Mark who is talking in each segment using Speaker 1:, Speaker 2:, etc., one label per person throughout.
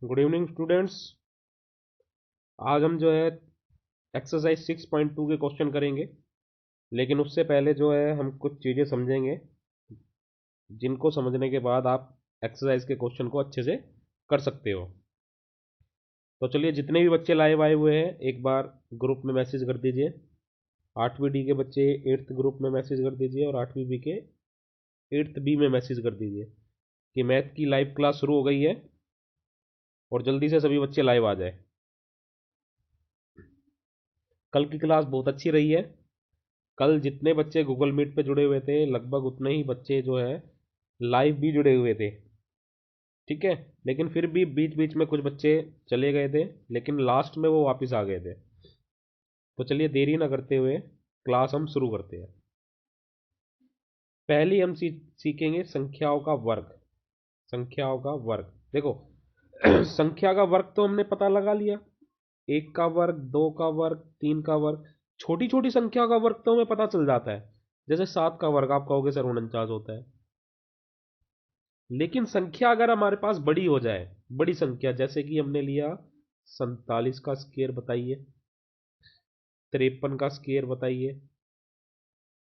Speaker 1: Good evening students. आज हम जो है एक्सरसाइज 6.2 के क्वेश्चन करेंगे, लेकिन उससे पहले जो है हम कुछ चीज़ें समझेंगे जिनको समझने के बाद आप एक्सरसाइज के क्वेश्चन को अच्छे से कर सकते हो। तो चलिए, जितने भी बच्चे लाइव आए हुए हैं एक बार ग्रुप में मैसेज कर दीजिए। 8वीं डी के बच्चे 8th ग्रुप में मैसेज कर दीजिए और 8वीं बी के 8th बी में मैसेज कर दीजिए कि मैथ की लाइव क्लास शुरू हो गई है और जल्दी से सभी बच्चे लाइव आ जाए। कल की क्लास बहुत अच्छी रही है। कल जितने बच्चे गूगल मीट पे जुड़े हुए थे लगभग उतने ही बच्चे जो है लाइव भी जुड़े हुए थे। ठीक है, लेकिन फिर भी बीच बीच में कुछ बच्चे चले गए थे, लेकिन लास्ट में वो वापस आ गए थे। तो चलिए, देरी ना करते हुए क्लास हम शुरू करते हैं। पहली हम सीखेंगे संख्याओं का वर्ग। संख्याओं का वर्ग देखो। संख्या का वर्ग तो हमने पता लगा लिया, एक का वर्ग, दो का वर्ग, तीन का वर्ग। छोटी छोटी संख्या का वर्ग तो हमें पता चल जाता है, जैसे 7 का वर्ग आप कहोगे सर 49 होता है। लेकिन संख्या अगर हमारे पास बड़ी हो जाए, बड़ी संख्या जैसे कि हमने लिया 47 का स्क्वायर बताइए, 53 का स्क्वायर बताइए,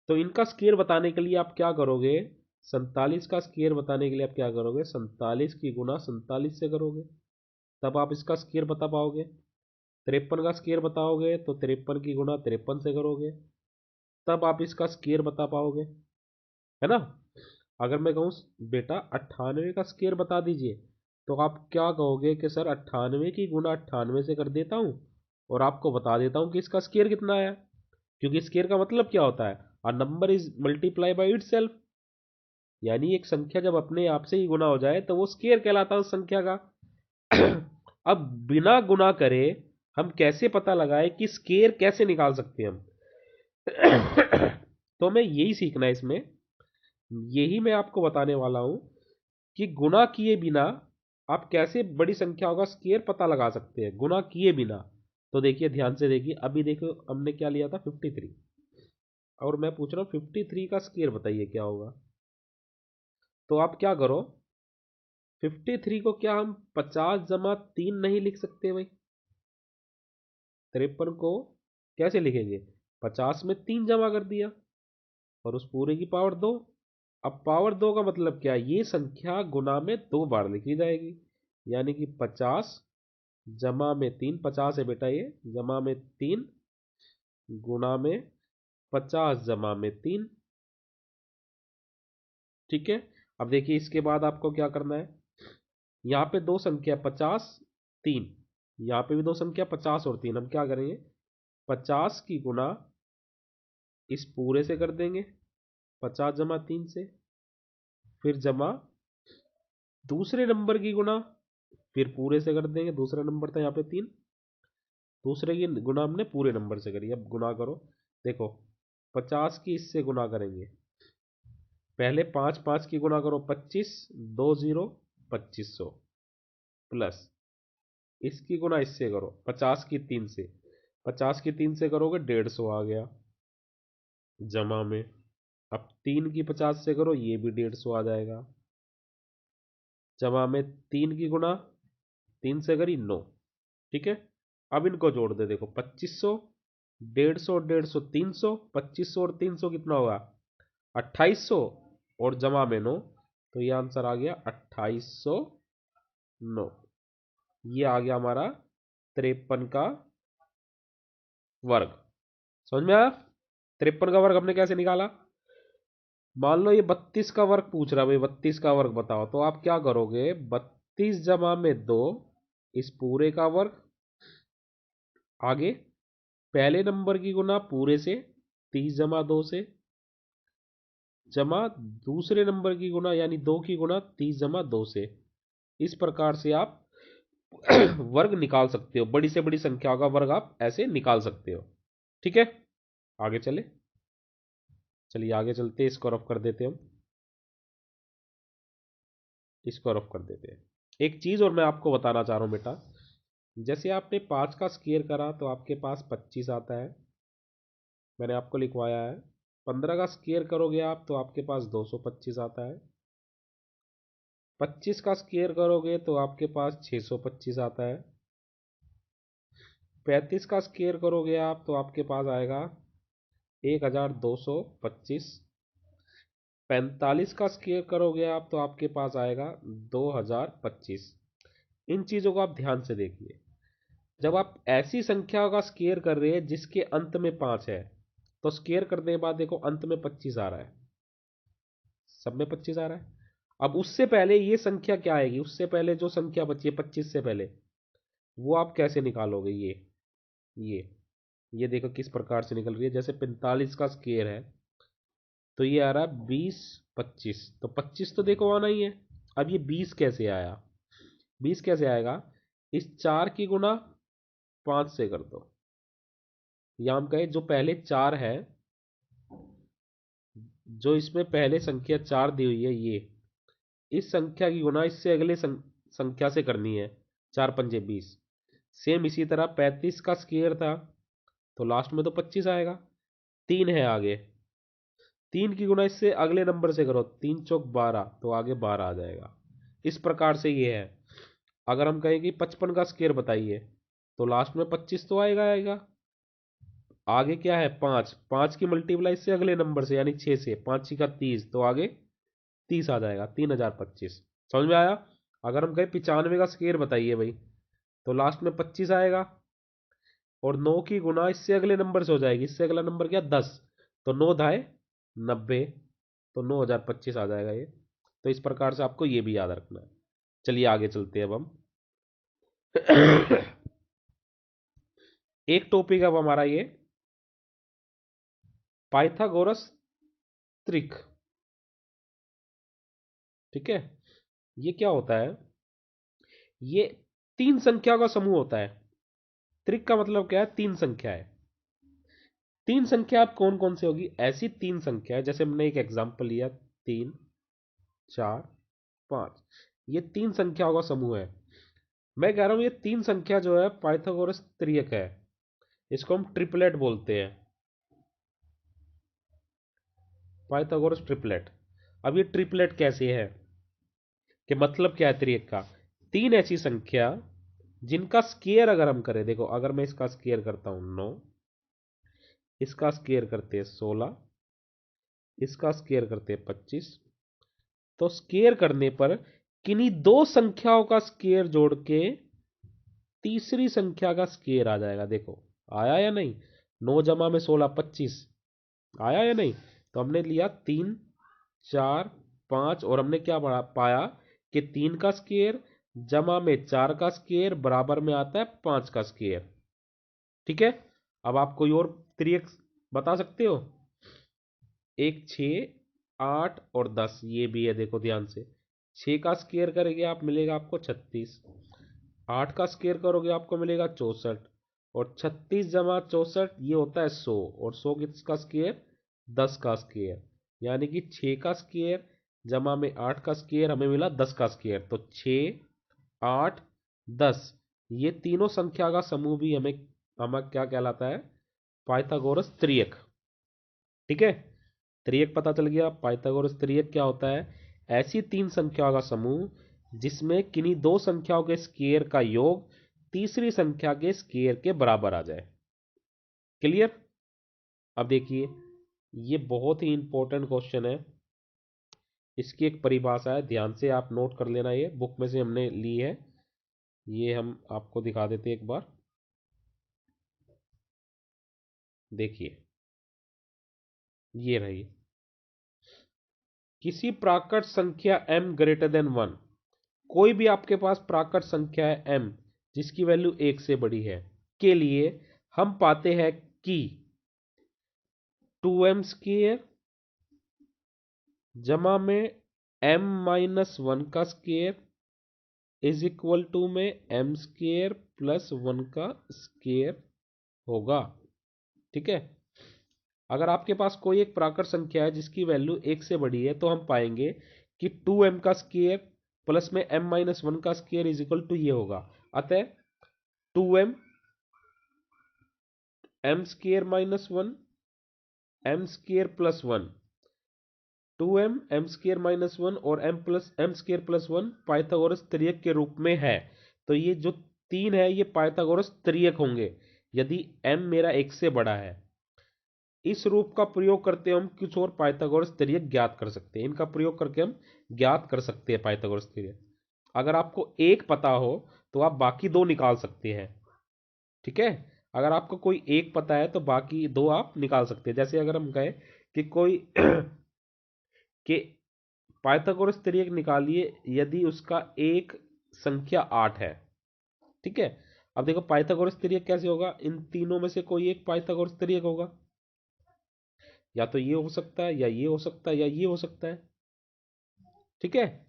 Speaker 1: तो इनका स्क्वायर बताने के लिए आप क्या करोगे? 47 का स्क्वायर बताने के लिए आप क्या करोगे? 47 की गुना 47 से करोगे, तब आप इसका स्क्वायर बता पाओगे। 53 का स्क्वायर बताओगे तो 53 की गुना 53 से करोगे, तब आप इसका स्क्वायर बता पाओगे, है ना। अगर मैं कहूँ बेटा 98 का स्क्वायर बता दीजिए, तो आप क्या कहोगे कि सर 98 की गुना 98 से कर देता हूँ और आपको बता देता हूँ कि इसका स्क्वायर कितना है। क्योंकि स्क्वायर का मतलब क्या होता है? A number is multiply by itself. यानी एक संख्या जब अपने आप से ही गुना हो जाए तो वो स्क्वायर कहलाता है उस संख्या का। अब बिना गुना करे हम कैसे पता लगाए कि स्क्वायर कैसे निकाल सकते हैं हम? तो हमें यही सीखना है इसमें। यही मैं आपको बताने वाला हूं कि गुणा किए बिना आप कैसे बड़ी संख्याओं का स्क्वायर पता लगा सकते हैं, गुणा किए बिना। तो देखिए, ध्यान से देखिए, अभी देखो हमने क्या लिया था 53, और मैं पूछ रहा हूँ 53 का स्क्वायर बताइए क्या होगा। तो आप क्या करो, 53 को क्या हम 50 जमा 3 नहीं लिख सकते भाई? 53 को कैसे लिखेंगे? 50 में 3 जमा कर दिया और उस पूरे की पावर 2। अब पावर 2 का मतलब क्या है? ये संख्या गुना में 2 बार लिखी जाएगी, यानी कि 50 जमा में 3, 50 है बेटा ये, जमा में 3 गुना में 50 जमा में 3। ठीक है। अब देखिए, इसके बाद आपको क्या करना है? यहाँ पे दो संख्या 50 3, यहाँ पे भी दो संख्या 50 और 3। हम क्या करेंगे? 50 की गुना इस पूरे से कर देंगे 50 जमा 3 से, फिर जमा दूसरे नंबर की गुना फिर पूरे से कर देंगे। दूसरा नंबर था यहाँ पे 3, दूसरे की गुना हमने पूरे नंबर से करी। अब गुना करो, देखो 50 की इससे गुना करेंगे, पहले 5 5 की गुना करो 25, 2 0 2500, प्लस इसकी गुना इससे करो 50 की 3 से, 50 की 3 से करोगे 150 आ गया, जमा में अब 3 की 50 से करो, ये भी 150 आ जाएगा, जमा में 3 की गुना 3 से करी 9। ठीक है। अब इनको जोड़ दे, देखो 2500, 150, 150, 300, 2500 और 300 कितना होगा? 2800, और जमा में 9, तो ये आंसर आ गया 2809। ये आ गया हमारा 53 का वर्ग। समझ में आया? 53 का वर्ग हमने कैसे निकाला? मान लो ये 32 का वर्ग पूछ रहा है भाई, 32 का वर्ग बताओ, तो आप क्या करोगे? 32 जमा में 2 इस पूरे का वर्ग, आगे पहले नंबर की गुना पूरे से 30 जमा 2 से, जमा दूसरे नंबर की गुना यानी 2 की गुना 30 जमा 2 से। इस प्रकार से आप वर्ग निकाल सकते हो, बड़ी से बड़ी संख्या का वर्ग आप ऐसे निकाल सकते हो। ठीक है, आगे चले। चलिए आगे चलते, इसको रफ कर देते हम, इसको रफ कर देते हैं। एक चीज और मैं आपको बताना चाह रहा हूं बेटा, जैसे आपने 5 का स्क्वायर करा तो आपके पास 25 आता है, मैंने आपको लिखवाया है। 15 का स्क्वायर करोगे आप तो आपके पास 225 आता है। 25 का स्क्वायर करोगे तो आपके पास 625 आता है। 35 का स्क्वायर करोगे आप तो आपके पास आएगा 1225। 45 का स्क्वायर करोगे आप तो आपके पास आएगा 2025। इन चीजों को आप ध्यान से देखिए। जब आप ऐसी संख्या का स्क्वायर कर रहे हैं जिसके अंत में 5 है, तो स्क्वायर करने के बाद देखो अंत में 25 आ रहा है, सब में 25 आ रहा है। अब उससे पहले ये संख्या क्या आएगी, उससे पहले जो संख्या बची है 25 से पहले, वो आप कैसे निकालोगे? ये ये देखो किस प्रकार से निकल रही है। जैसे 45 का स्क्वायर है तो ये आ रहा है 20 25, तो 25 तो देखो आना ही है। अब ये 20 कैसे आया? 20 कैसे आएगा? इस 4 की गुना 5 से कर दो, या हम कहें जो पहले 4 है, जो इसमें पहले संख्या 4 दी हुई है, ये इस संख्या की गुना इससे अगले संख्या से करनी है। 4 पंजे 20। सेम इसी तरह 35 का स्क्वायर था तो लास्ट में तो 25 आएगा। 3 है आगे, 3 की गुना इससे अगले नंबर से करो, 3 चौक 12, तो आगे 12 आ जाएगा। इस प्रकार से ये है। अगर हम कहें कि 55 का स्क्वायर बताइए तो लास्ट में 25 तो आएगा आएगा। आगे क्या है? 5, 5 की मल्टीप्लाई इससे अगले नंबर से यानी 6 से, 5 का 30, तो आगे 30 आ जाएगा, 3025। समझ में आया? अगर हम कहें 95 का स्क्वायर बताइए भाई, तो लास्ट में 25 आएगा, और 9 की गुना इससे अगले नंबर से हो जाएगी। इससे अगला नंबर क्या? 10, तो 9 दाए 90, तो 9025 आ जाएगा ये। तो इस प्रकार से आपको ये भी याद रखना है। चलिए आगे चलते हैं अब हम। एक टॉपिक अब हमारा ये पाइथागोरस त्रिक। ठीक है, ये क्या होता है? ये 3 संख्या का समूह होता है। त्रिक का मतलब क्या है? 3 संख्या है। 3 संख्या आप कौन कौन सी होगी? ऐसी 3 संख्या है, जैसे हमने एक एग्जांपल लिया, 3 4 5, ये 3 संख्याओं का समूह है। मैं कह रहा हूं ये 3 संख्या जो है पाइथागोरस त्रियक है। इसको हम ट्रिपलेट बोलते हैं, पाइथागोरस ट्रिपलेट। अब ये ट्रिपलेट कैसे है, कि मतलब क्या है त्रियक का? 3 ऐसी संख्या जिनका स्क्वायर अगर हम करें, देखो अगर मैं इसका स्क्वायर करता हूं 9, इसका स्क्वायर करते हैं 16, इसका स्क्वायर करते हैं 25, तो स्क्वायर करने पर किन्हीं 2 संख्याओं का स्क्वायर जोड़ के तीसरी संख्या का स्क्वायर आ जाएगा। देखो आया या नहीं? 9 जमा में 16 25, आया या नहीं? तो हमने लिया 3 4 5, और हमने क्या पाया कि 3 का स्क्वायर जमा में 4 का स्क्वायर बराबर में आता है 5 का स्क्वायर। ठीक है, अब आप कोई और त्रियक बता सकते हो? एक 6 8 और 10, ये भी है, देखो ध्यान से। 6 का स्क्वायर करेंगे आप, मिलेगा आपको 36। 8 का स्क्वायर करोगे आपको मिलेगा 64, और 36 जमा 64 ये होता है 100, और 100 किसका स्क्वायर? 10 का स्क्वायर। यानी कि 6 का स्क्वायर जमा में 8 का स्क्वायर हमें मिला 10 का स्क्वायर। तो 6 8 10, ये तीनों संख्या का समूह भी हमें हमें क्या कहलाता है? पाइथागोरस त्रियक। ठीक है, त्रियक पता चल गया। पाइथागोरस त्रियक क्या होता है? ऐसी 3 संख्याओं का समूह जिसमें किन्हीं 2 संख्याओं के स्क्वायर का योग तीसरी संख्या के स्क्वायर के बराबर आ जाए। क्लियर? अब देखिए, ये बहुत ही इंपॉर्टेंट क्वेश्चन है। इसकी एक परिभाषा है, ध्यान से आप नोट कर लेना, ये बुक में से हमने ली है। ये हम आपको दिखा देते हैं एक बार, देखिए ये रही। किसी प्राकृत संख्या m ग्रेटर देन 1, कोई भी आपके पास प्राकृत संख्या है m जिसकी वैल्यू 1 से बड़ी है, के लिए हम पाते हैं कि 2m स्क्वायर जमा में m माइनस 1 का स्क्वायर इज इक्वल टू में m स्क्वायर प्लस 1 का स्क्वायर होगा। ठीक है, अगर आपके पास कोई एक प्राकृत संख्या है जिसकी वैल्यू 1 से बड़ी है, तो हम पाएंगे कि 2m का स्क्वायर प्लस में m माइनस 1 का स्क्वायर इज इक्वल टू ये होगा। अतः 2m m square minus 1 m square plus 1, 2m m² - 1 और m² + 1 पाइथागोरस त्रियक के रूप में है। तो ये जो 3 है ये पाइथागोरस त्रियक होंगे यदि m मेरा 1 से बड़ा है। इस रूप का प्रयोग करते हम कुछ और पाइथागोरस त्रियक ज्ञात कर सकते हैं। इनका प्रयोग करके हम ज्ञात कर सकते हैं पाइथागोरस त्रियक। अगर आपको एक पता हो तो आप बाकी दो निकाल सकते हैं। ठीक है, अगर आपको कोई एक पता है तो बाकी दो आप निकाल सकते हैं। जैसे अगर हम कहें कि कोई कि पाइथागोरस त्रियक निकालिए यदि उसका एक संख्या 8 है। ठीक है, अब देखो पाइथागोरस त्रियक कैसे होगा, इन तीनों में से कोई एक पाइथागोरस त्रियक होगा। या तो ये हो सकता है या ये हो सकता है या ये हो सकता है। ठीक है,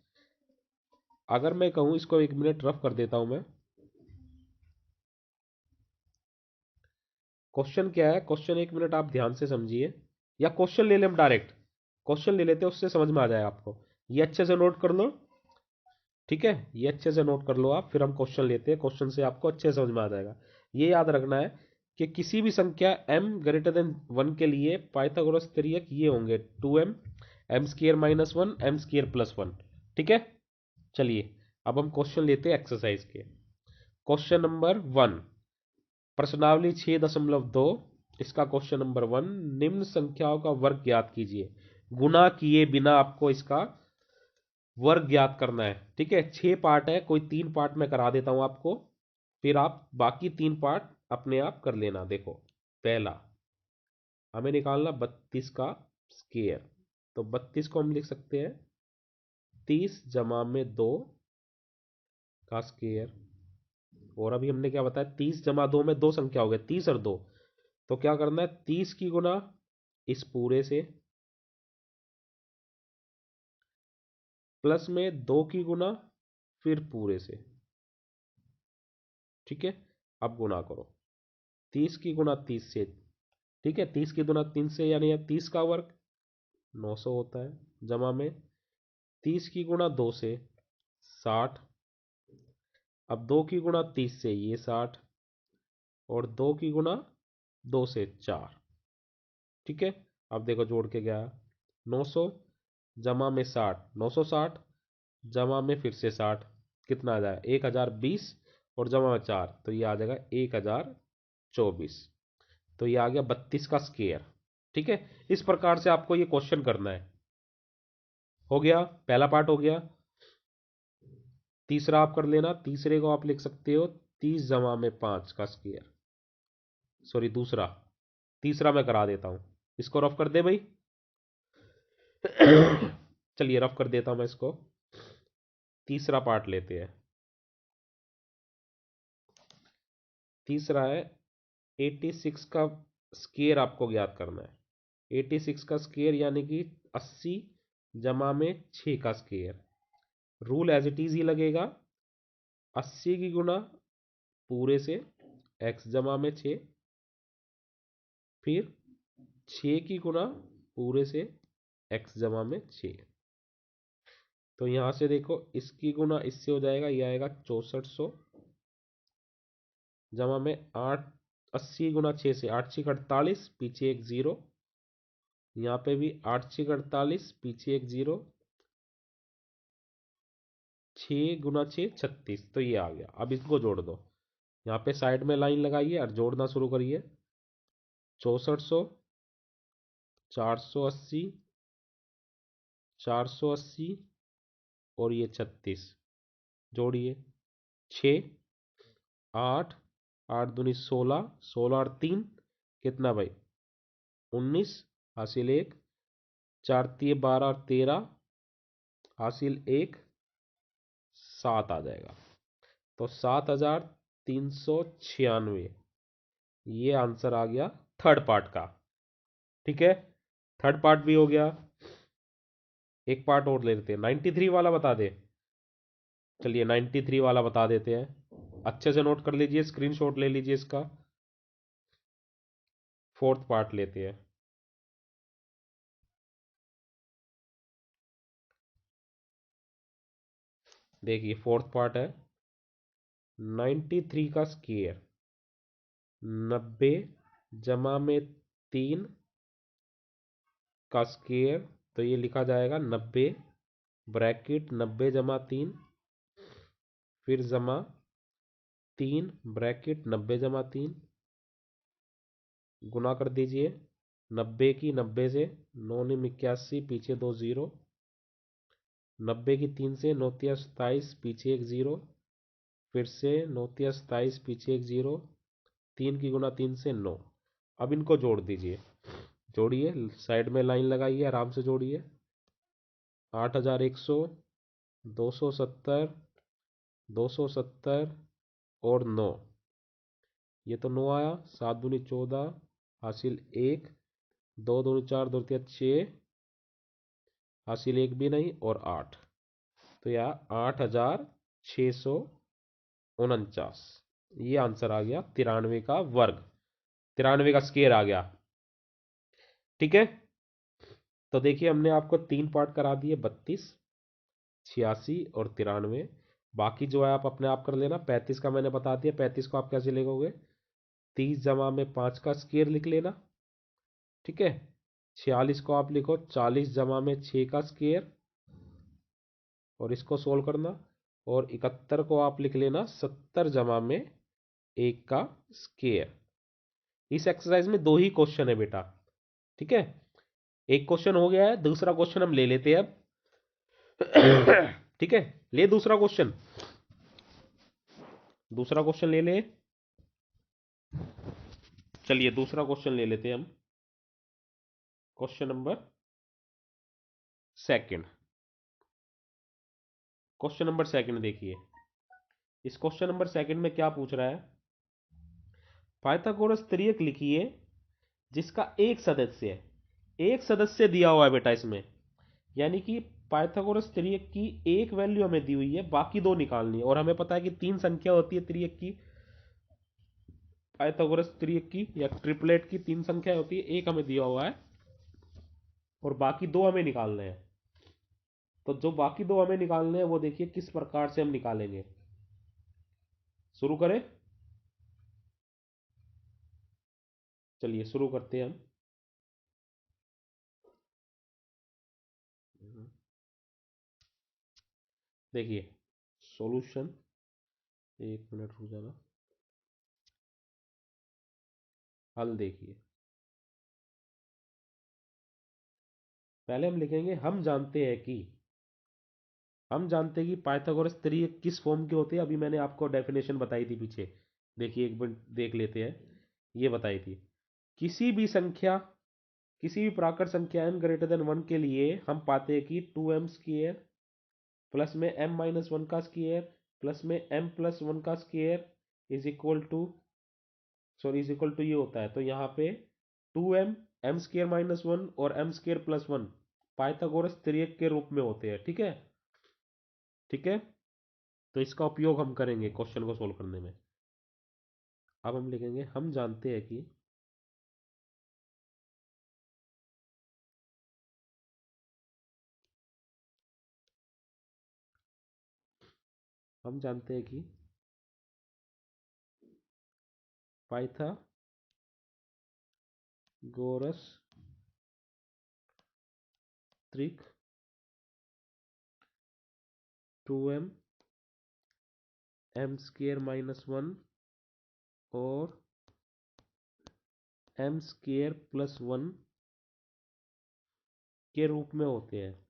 Speaker 1: अगर मैं कहूं इसको 1 मिनट रफ कर देता हूं मैं। क्वेश्चन क्या है, क्वेश्चन 1 मिनट आप ध्यान से समझिए, या क्वेश्चन ले लें हम डायरेक्ट। क्वेश्चन ले लेते हैं, उससे समझ में आ जाए आपको। ये अच्छे से नोट कर लो। ठीक है, ये अच्छे से नोट कर लो आप, फिर हम क्वेश्चन लेते हैं। क्वेश्चन से आपको अच्छे से समझ में आ जाएगा। ये याद रखना है कि किसी भी संख्या m greater than 1 के लिए पाइथागोरस त्रियक ये होंगे 2m m² - 1 m² + 1। ठीक है, चलिए अब हम क्वेश्चन लेते हैं एक्सरसाइज के। क्वेश्चन नंबर 1, प्रश्नावली 6.2। इसका क्वेश्चन नंबर 1, निम्न संख्याओं का वर्ग ज्ञात कीजिए। गुना किए बिना आपको इसका वर्ग ज्ञात करना है। ठीक है, 6 पार्ट है, कोई 3 पार्ट में करा देता हूं आपको, फिर आप बाकी 3 पार्ट अपने आप कर लेना। देखो, पहला हमें निकालना 32 का स्क्वायर। तो 32 को हम लिख सकते हैं 30 जमा में 2 का स्क्वायर। और अभी हमने क्या बताया, 30 जमा 2 में दो संख्या हो गया, 30 और 2। तो क्या करना है, 30 की गुना इस पूरे से, प्लस में 2 की गुना फिर पूरे से। ठीक है, अब गुना करो 30 की गुना 30 से। ठीक है, 30 की गुना 3 से यानी 30 का वर्ग 900 होता है, जमा में 30 की गुना 2 से 60। अब 2 की गुना 30 से ये 60, और 2 की गुना 2 से 4। ठीक है, अब देखो जोड़ के गया 900 जमा में 60, 960 जमा में फिर से 60, कितना आ जाएगा 1020, और जमा में 4 तो ये आ जाएगा 1024। तो ये आ गया 32 का स्क्वायर। ठीक है, इस प्रकार से आपको ये क्वेश्चन करना है। हो गया, पहला पार्ट हो गया। तीसरा आप कर लेना, तीसरे को आप लिख सकते हो 30 जमा में 5 का स्क्वायर। सॉरी, दूसरा, तीसरा मैं करा देता हूं, इसको रफ कर दे भाई। चलिए रफ कर देता हूं मैं इसको। तीसरा पार्ट लेते हैं। तीसरा है 86 का स्क्वायर आपको ज्ञात करना है। 86 का स्क्वायर यानी कि 80 जमा में 6 का square. Rule as it is ही लगेगा, 80 की गुना पूरे से x जमा में 6, फिर 6 की गुना पूरे से x जमा में 6। तो यहां से देखो इसकी गुना इससे हो जाएगा, ये आएगा 6400, जमा में 8, 80 गुना 6 से 8 6 48, पीछे एक जीरो। यहाँ पे भी 8 6 48, पीछे एक जीरो। 6 गुना 6 36, तो ये आ गया। अब इसको जोड़ दो, यहाँ पे साइड में लाइन लगाइए और जोड़ना शुरू करिए। 6400, 480, 480 और ये 36, जोड़िए 6 8, 8 दूनी 16, 16 और 3 कितना भाई 19, हासिल 1, 4 3 12 और 13, हासिल 1, 7 आ जाएगा। तो 7396 ये आंसर आ गया थर्ड पार्ट का। ठीक है, थर्ड पार्ट भी हो गया। एक पार्ट और ले लेते हैं, 93 वाला बता दे। चलिए 93 वाला बता देते हैं, अच्छे से नोट कर लीजिए, स्क्रीनशॉट ले लीजिए इसका। फोर्थ पार्ट लेते हैं। देखिए फोर्थ पार्ट है 93 का स्क्वायर, 90 जमा में 3 का स्क्वायर तो ये लिखा जाएगा 90 ब्रैकेट 90 - 3 फिर जमा 3 ब्रैकेट 90 - 3 गुना कर दीजिए 90 की 90 से 9 9 81 पीछे 2 0 90 की 3 से 9 3 27 पीछे 1 0 फिर से 9 3 27 पीछे 1 0 3 की गुना 3 से 9। अब इनको जोड़ दीजिए, जोड़िए साइड में लाइन लगाइए, आराम से जोड़िए 8100 270 270 और 9, ये तो 9 आया, 7 दूनी 14 हासिल 1 2 दूनी 4 2 3 6 हासिल 1 भी नहीं और 8, तो यह 8649, ये आंसर आ गया 93 का वर्ग, 93 का स्क्वायर आ गया। ठीक है, तो देखिए हमने आपको 3 पार्ट करा दिए, 32 86 और 93। बाकी जो है आप अपने आप कर लेना। 35 का मैंने बता दिया, 35 को आप कैसे लिखोगे, 30 जमा में 5 का स्क्वायर लिख लेना। ठीक है, 46 को आप लिखो 40 जमा में 6 का स्क्वायर और इसको सोल्व करना। और 71 को आप लिख लेना 70 जमा में 1 का स्क्वायर। इस एक्सरसाइज में 2 ही क्वेश्चन है बेटा। ठीक है, एक क्वेश्चन हो गया है, दूसरा क्वेश्चन हम ले लेते हैं अब। ठीक है, ले दूसरा क्वेश्चन, दूसरा क्वेश्चन ले ले। चलिए दूसरा क्वेश्चन ले लेते हैं हम, question number second. Question number second देखिए, इस क्वेश्चन नंबर सेकंड में क्या पूछ रहा है, पाइथागोरस त्रियक लिखिए जिसका एक सदस्य दिया हुआ है बेटा इसमें, यानी कि पाइथागोरस त्रियक की एक वैल्यू हमें दी हुई है, बाकी दो निकालनी है। और हमें पता है कि 3 संख्या होती है त्रियक की, पाइथागोरस त्रियक की या ट्रिपलेट की 3 संख्या होती है, एक हमें दिया हुआ है और बाकी दो हमें निकालने हैं। तो जो बाकी दो हमें निकालने हैं वो देखिए किस प्रकार से हम निकालेंगे। शुरू करें, चलिए शुरू करते हैं हम। देखिए सॉल्यूशन, 1 मिनट रुक जाना, हल देखिए। पहले हम लिखेंगे हम जानते हैं कि पाइथागोरस त्रियक किस फॉर्म के होते हैं। अभी मैंने आपको डेफिनेशन बताई थी पीछे, देखिए एक मिनट देख लेते हैं। ये बताई थी, किसी भी संख्या, किसी भी प्राकृत संख्या n greater than 1 के लिए हम पाते हैं कि 2m स्क्वायर प्लस में m-1 का स्क्वायर प्लस में m+1 का square is equal to, sorry is equal to ये होता है। तो यहाँ पे 2m m² - 1 और m² + 1 पाइथागोरस त्रियक के रूप में होते हैं। ठीक है, ठीक है, तो इसका उपयोग हम करेंगे क्वेश्चन को सोल्व करने में। अब हम लिखेंगे हम जानते हैं कि हम जानते हैं कि पाइथागोरस त्रिक 2m m² - 1 और m² + 1 के रूप में होते हैं।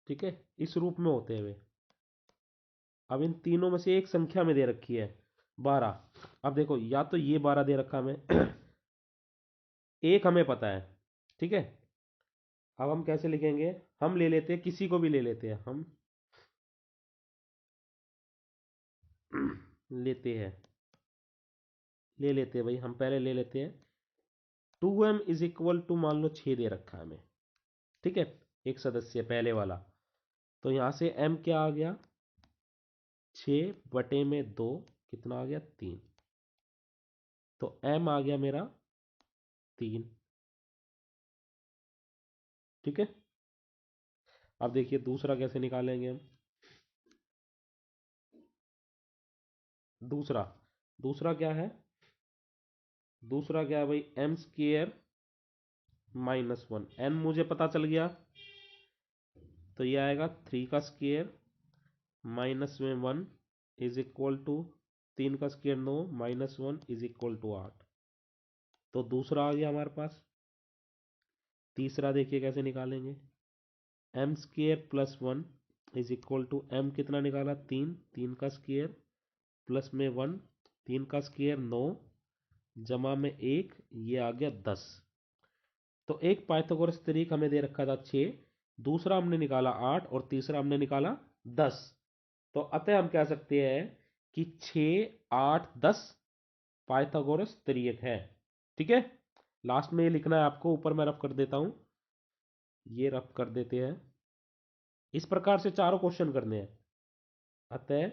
Speaker 1: ठीक है, इस रूप में होते हैं वे। अब इन तीनों में से एक संख्या में दे रखी है 12। अब देखो या तो ये 12 दे रखा हमें, एक हमें पता है। ठीक है, अब हम कैसे लिखेंगे, हम ले लेते हैं, किसी को भी ले लेते हैं, हम लेते हैं, ले लेते हैं भाई, हम पहले ले लेते हैं 2m = मान लो 6 दे रखा है हमें। ठीक है, एक सदस्य पहले वाला, तो यहां से m क्या आ गया 6/2, कितना आ गया 3, तो m आ गया मेरा 3। ठीक है, अब देखिए दूसरा कैसे निकालेंगे हम। दूसरा, दूसरा क्या है, दूसरा क्या है भाई, M square minus one, N मुझे पता चल गया, तो ये आएगा 3 का स्क्वेयर माइनस में 1 इज इक्वल टू 3 का square 9 minus 1 is equal to 8। तो दूसरा आ गया हमारे पास। तीसरा देखिए कैसे निकालेंगे, M square plus 1 is equal to M कितना निकाला 3, 3 का स्क्वेयर प्लस में 1, 3 का स्क्वेयर 9 जमा में 1, ये आ गया 10। तो एक पाइथागोरस तरीक हमें दे रखा था 6, दूसरा हमने निकाला 8 और तीसरा हमने निकाला 10। तो अतः हम कह सकते हैं कि 6, 8, 10 पाइथागोरस तरीक है। ठीक है, लास्ट में ये लिखना है आपको, ऊपर मैं रफ कर देता हूं, ये रफ कर देते हैं। इस प्रकार से चारों क्वेश्चन करने हैं। अतः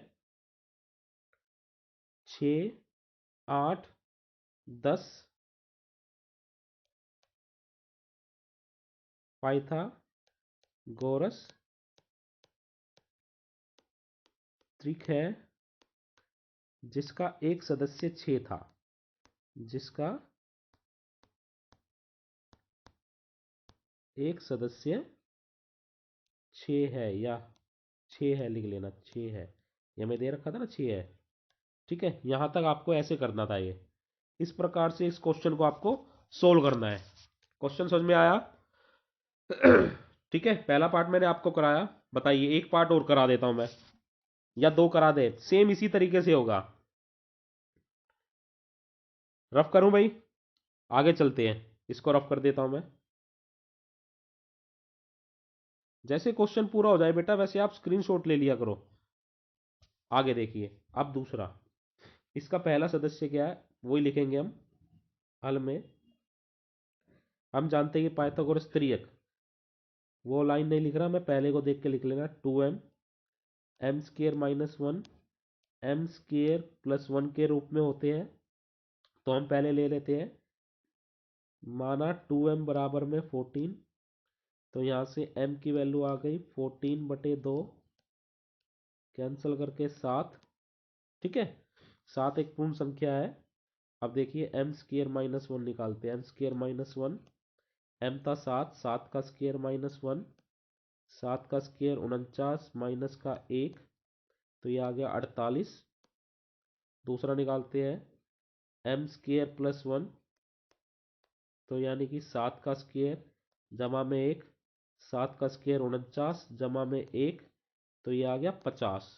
Speaker 1: 6, 8, 10 पाइथागोरस त्रिक है जिसका एक सदस्य 6 था, जिसका एक सदस्य 6 है, या 6 है लिख लेना, 6 है, ये मैं दे रखा था ना 6 है। ठीक है, यहां तक आपको ऐसे करना था ये। इस प्रकार से इस क्वेश्चन को आपको सोल्व करना है। क्वेश्चन समझ में आया? ठीक है, पहला पार्ट मैंने आपको कराया। बताइए, एक पार्ट और करा देता हूं मैं, या दो करा दे, सेम इसी तरीके से होगा। रफ करूं भाई? आगे चलते हैं, इसको रफ कर देता हूं मैं। जैसे क्वेश्चन पूरा हो जाए बेटा, वैसे आप स्क्रीनशॉट ले लिया करो। आगे देखिए, अब दूसरा, इसका पहला सदस्य क्या है वही लिखेंगे हम हल में। हम जानते हैं कि पाइथागोरस त्रियक, वो लाइन नहीं लिख रहा मैं, पहले को देख के लिख लेना, 2m M square minus 1 M square plus 1 के रूप में होते हैं। तो हम पहले ले लेते हैं, माना 2m बराबर में 14, तो यहाँ से m की वैल्यू आ गई 14/2, कैंसिल करके 7। ठीक है, 7 एक पूर्ण संख्या है। अब देखिए एम स्क्र माइनस 1 निकालते हैं, एम स्क्र माइनस 1, एम था 7, 7 का स्क्र माइनस 1, 7 का स्क्र 49 माइनस का 1, तो ये आ गया 48। दूसरा निकालते हैं, एम स्क्र प्लस 1, तो यानी कि 7 का स्क्र जमा में 1, 7 का स्क्र 49 जमा में 1, तो ये आ गया 50।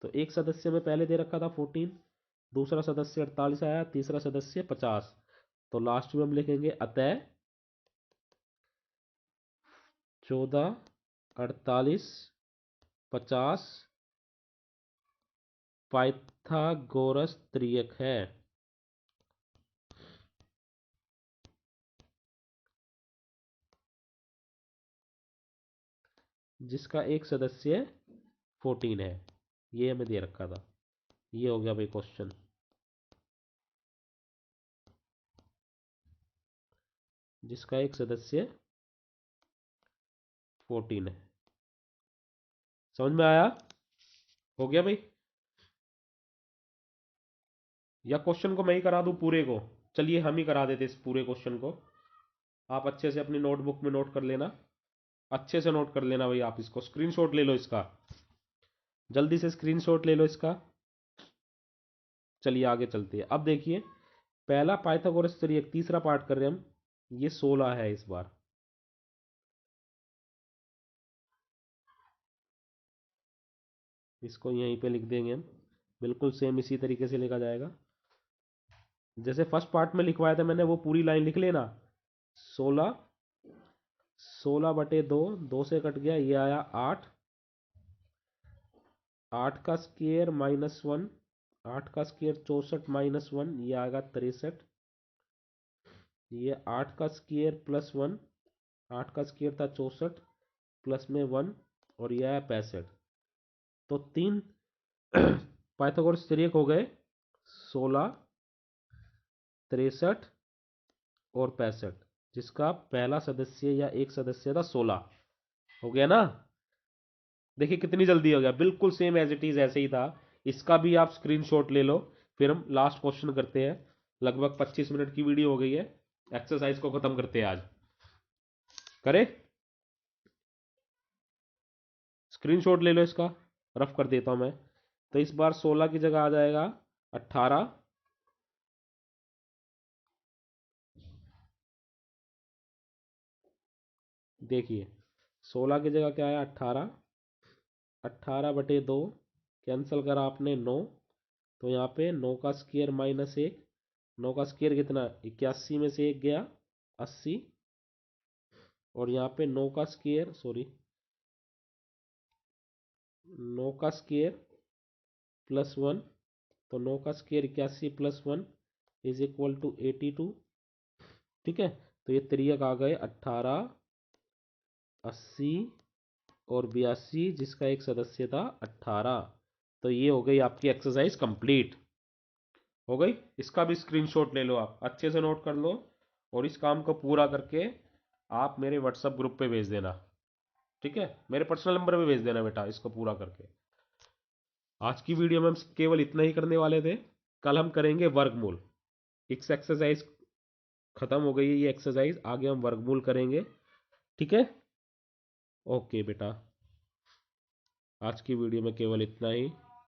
Speaker 1: तो एक सदस्य में पहले दे रखा था 14, दूसरा सदस्य 48 आया, तीसरा सदस्य 50। तो लास्ट में हम लिखेंगे अतः 14, 48, 50 पाइथागोरस त्रियक है। जिसका एक सदस्य 14 है, ये हमें दे रखा था। ये हो गया भाई क्वेश्चन। जिसका एक सदस्य 14 है, समझ में आया? हो गया भाई? या क्वेश्चन को मैं ही करा दूं पूरे को? चलिए हम ही करा देते इस पूरे क्वेश्चन को। आप अच्छे से अपनी नोटबुक में नोट कर लेना, अच्छे से नोट कर लेना भाई। आप इसको स्क्रीनशॉट ले लो इसका, जल्दी से स्क्रीनशॉट ले लो इसका। चलिए आगे चलते हैं। अब देखिए, पहला पाइथागोरस त्रियक, तीसरा पार्ट कर रहे हैं हम, ये 16 है इस बार। इसको यहीं पे लिख देंगे हम, बिल्कुल सेम इसी तरीके से लिखा जाएगा जैसे फर्स्ट पार्ट में लिखवाया था मैंने, वो पूरी लाइन लिख लेना। 16, 16/2, 2 से कट गया, ये आया 8, 8 का स्क्वायर माइनस 1, 8 का स्क्वायर 64 माइनस 1, ये आएगा 63। ये 8 का स्क्वायर प्लस 1, 8 का स्क्वायर था 64 प्लस में 1, और ये आया 65। तो तीन पाइथागोरस त्रियक हो गए, 16, 63 और 65, जिसका पहला सदस्य या एक सदस्य था 16। हो गया ना? देखिए कितनी जल्दी हो गया, बिल्कुल सेम एज इट इज ऐसे ही था। इसका भी आप स्क्रीनशॉट ले लो, फिर हम लास्ट क्वेश्चन करते हैं। लगभग 25 मिनट की वीडियो हो गई है। एक्सरसाइज को खत्म करते हैं आज। करे स्क्रीनशॉट ले लो इसका, रफ कर देता हूं मैं। तो इस बार 16 की जगह आ जाएगा 18। देखिए 16 की जगह क्या है 18। 18/2 कैंसिल करा आपने 9। तो यहाँ पे 9 का स्क्वायर -1। 9 का स्क्वायर कितना, 81 में से 1 गया 80। और यहाँ पे 9 का स्क्वायर, सॉरी 9 का स्क्वायर +1। तो 9 का स्क्वायर 81 +1 इज इक्वल टू 82। ठीक है, तो ये त्रियक आ गए 18, 80 और 82, जिसका एक सदस्य था 18। तो ये हो गई आपकी एक्सरसाइज कंप्लीट हो गई। इसका भी स्क्रीनशॉट ले लो, आप अच्छे से नोट कर लो और इस काम को पूरा करके आप मेरे व्हाट्सएप ग्रुप पे भेज देना। ठीक है, मेरे पर्सनल नंबर पे भेज देना बेटा इसको पूरा करके। आज की वीडियो में हम केवल इतना ही करने वाले थे। कल हम करेंगे वर्गमूल। इस एक्सरसाइज खत्म हो गई है ये एक्सरसाइज, आगे हम वर्गमूल करेंगे। ठीक है, ओके बेटा, आज की वीडियो में केवल इतना ही।